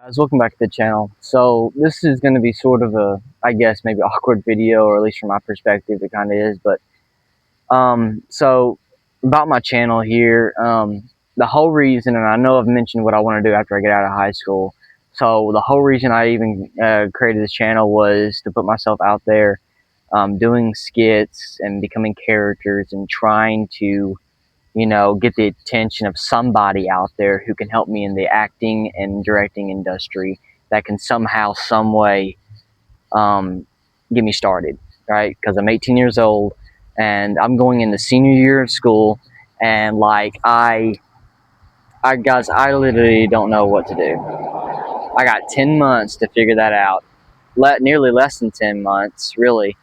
Guys, welcome back to the channel. So this is going to be sort of a, I guess, maybe awkward video, or at least from my perspective it kind of is. But so about my channel here, the whole reason, and I know I've mentioned what I want to do after I get out of high school. So the whole reason I even created this channel was to put myself out there, doing skits and becoming characters and trying to, get the attention of somebody out there who can help me in the acting and directing industry that can somehow, some way, get me started, right? Because I'm 18 years old and I'm going in the senior year of school, and guys, I literally don't know what to do. I got 10 months to figure that out. Nearly less than 10 months, really.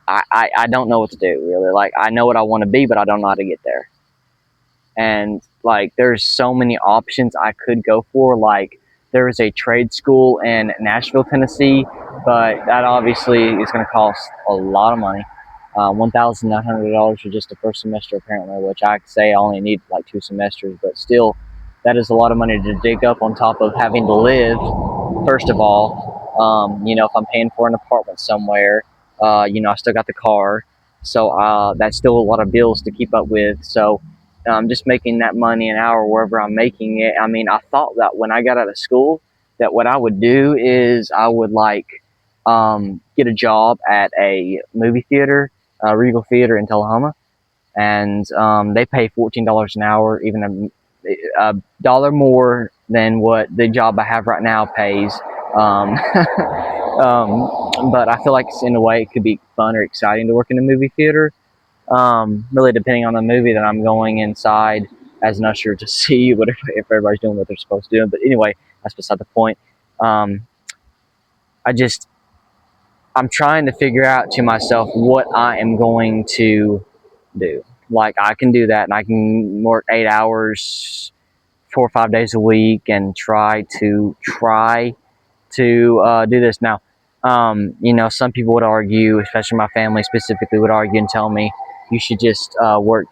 I don't know what to do, really. Like, I know what I want to be, but I don't know how to get there. And like, there's so many options I could go for. Like, there is a trade school in Nashville, Tennessee, but that obviously is going to cost a lot of money. $1,900 for just the first semester, apparently, which I could say I only need like 2 semesters, but still, that is a lot of money to dig up on top of having to live, first of all. If I'm paying for an apartment somewhere, I still got the car, so that's still a lot of bills to keep up with. So just making that money an hour wherever I'm making it. I mean, I thought that when I got out of school, that what I would do is I would get a job at a movie theater, Regal Theater in Tullahoma, and they pay $14 an hour, even a dollar more than what the job I have right now pays. But I feel like in a way it could be fun or exciting to work in a movie theater. Really depending on the movie that I'm going inside as an usher to see if everybody's doing what they're supposed to do. But anyway, that's beside the point. Um, I'm trying to figure out to myself what I am going to do. Like, I can do that, and I can work 8 hours, 4 or 5 days a week, and try to do this. Now, some people would argue, especially my family specifically, would argue and tell me you should just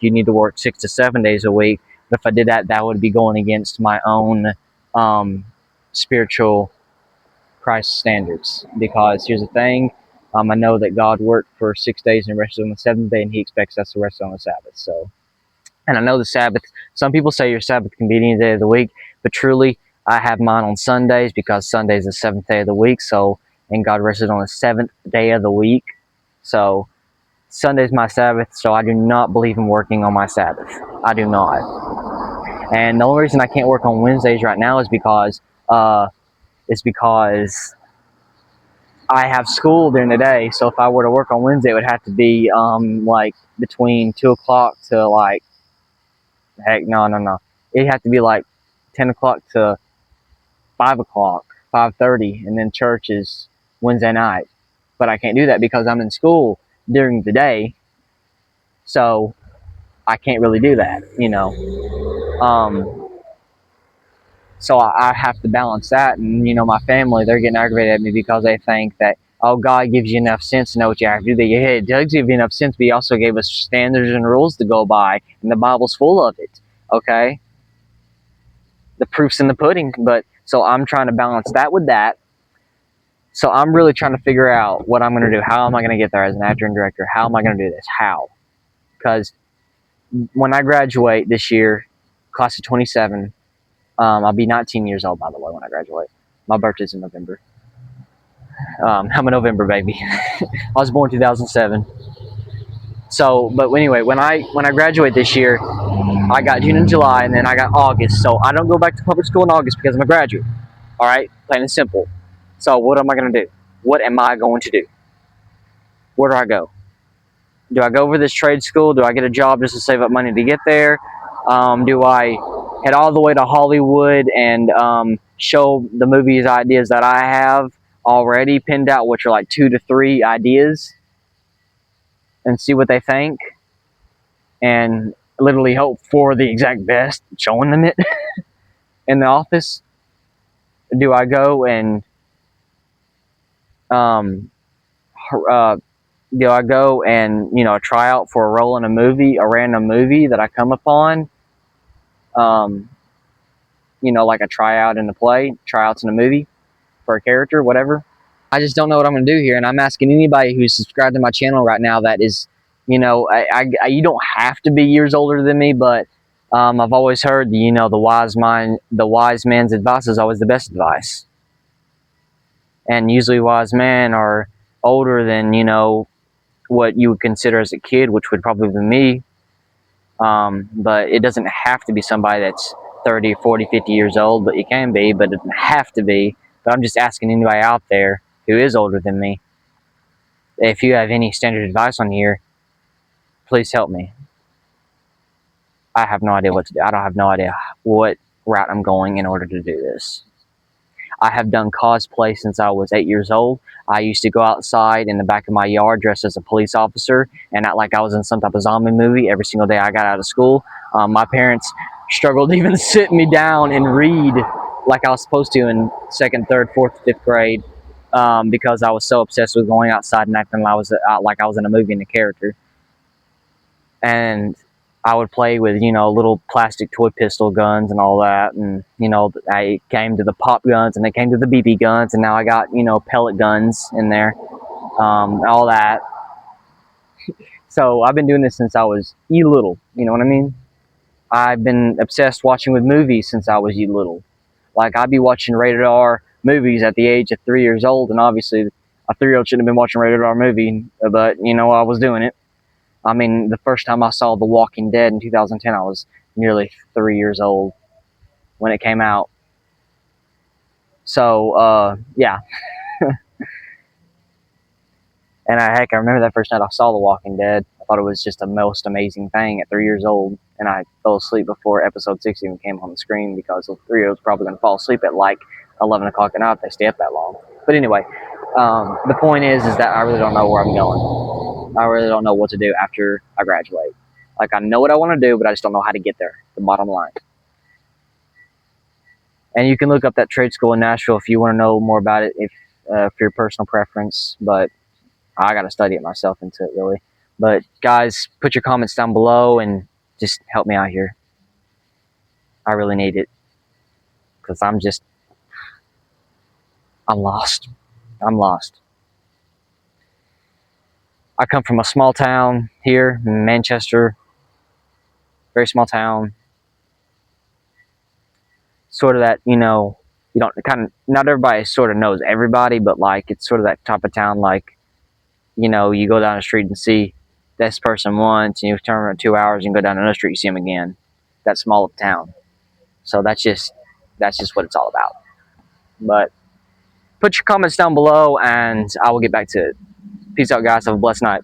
you need to work 6 to 7 days a week. But if I did that, that would be going against my own spiritual Christ standards. Because here's the thing, I know that God worked for 6 days and rested on the seventh day, and He expects us to rest on the Sabbath. So, and I know the Sabbath, some people say your Sabbath can be any day of the week, but truly, I have mine on Sundays because Sunday is the seventh day of the week. So, and God rested on the seventh day of the week. So, Sunday's my Sabbath. So, I do not believe in working on my Sabbath. I do not. And the only reason I can't work on Wednesdays right now is because I have school during the day. So, if I were to work on Wednesday, it would have to be like between 2 o'clock to like, heck, no. It'd have to be like 10 o'clock to 5 o'clock, 5:30, and then church is Wednesday night. But I can't do that because I'm in school during the day, so I can't really do that. So I have to balance that, and my family, they're getting aggravated at me because they think that, oh, God gives you enough sense to know what you have to do. Yeah, it does give you enough sense, but He also gave us standards and rules to go by, and the Bible's full of it. Okay, the proof's in the pudding. But so I'm trying to balance that with that. So I'm really trying to figure out what I'm going to do. How am I going to get there as an actor and director? How am I going to do this? How? Because when I graduate this year, class of 27, I'll be 19 years old, by the way, when I graduate. My birthday's in November. I'm a November baby. I was born 2007. So, but anyway, when I graduate this year, I got June and July, and then I got August. So I don't go back to public school in August because I'm a graduate. All right, plain and simple. So what am I going to do? What am I going to do? Where do I go? Do I go over this trade school? Do I get a job just to save up money to get there? Do I head all the way to Hollywood and show the movies ideas that I have already pinned out, which are like 2 to 3 ideas, and see what they think, and literally hope for the exact best, showing them it in the office? Do I go and try out for a role in a movie, a random movie that I come upon? you know, like a tryout in a play, tryouts in a movie for a character, whatever. I just don't know what I'm going to do here, and I'm asking anybody who's subscribed to my channel right now that is, you know, you don't have to be years older than me, but I've always heard, you know, the wise man's advice is always the best advice, and usually wise men are older than, you know, what you would consider as a kid, which would probably be me. But it doesn't have to be somebody that's 30, 40, 50 years old, but it can be, but it doesn't have to be. But I'm just asking anybody out there who is older than me, if you have any standard advice on here, please help me. I have no idea what to do. I don't have no idea what route I'm going in order to do this. I have done cosplay since I was 8 years old. I used to go outside in the back of my yard dressed as a police officer and act like I was in some type of zombie movie every single day I got out of school. My parents struggled to even sit me down and read like I was supposed to in second, third, fourth, fifth grade, because I was so obsessed with going outside and acting like I was in a movie and a character. And I would play with, you know, little plastic toy pistol guns and all that. And, you know, I came to the pop guns and I came to the BB guns, and now I got, you know, pellet guns in there, all that. So I've been doing this since I was little, you know what I mean? I've been obsessed watching with movies since I was little. Like, I'd be watching rated R movies at the age of 3 years old, and obviously a 3-year-old shouldn't have been watching a rated R movie, but, you know, I was doing it. I mean, the first time I saw The Walking Dead in 2010, I was nearly 3 years old when it came out. So, yeah. And heck, I remember that first night I saw The Walking Dead. I thought it was just the most amazing thing at 3 years old. And I fell asleep before episode 6 even came on the screen, because the 3-year-old's probably going to fall asleep at like 11 o'clock at night if they stay up that long. But anyway, the point is that I really don't know where I'm going. I really don't know what to do after I graduate. Like, I know what I want to do, but I just don't know how to get there, the bottom line. And you can look up that trade school in Nashville if you want to know more about it, if for your personal preference, but I got to study it myself into it, really. But guys, put your comments down below and just help me out here. I really need it, because I'm lost. I'm lost. I come from a small town here in Manchester, very small town. Sort of that, you know, you don't not everybody sort of knows everybody, but like, it's sort of that type of town, like, you know, you go down the street and see this person once, and you turn around 2 hours and go down another street, you see them again. That small of a town. So that's just what it's all about. But put your comments down below and I will get back to it. Peace out, guys. Have a blessed night.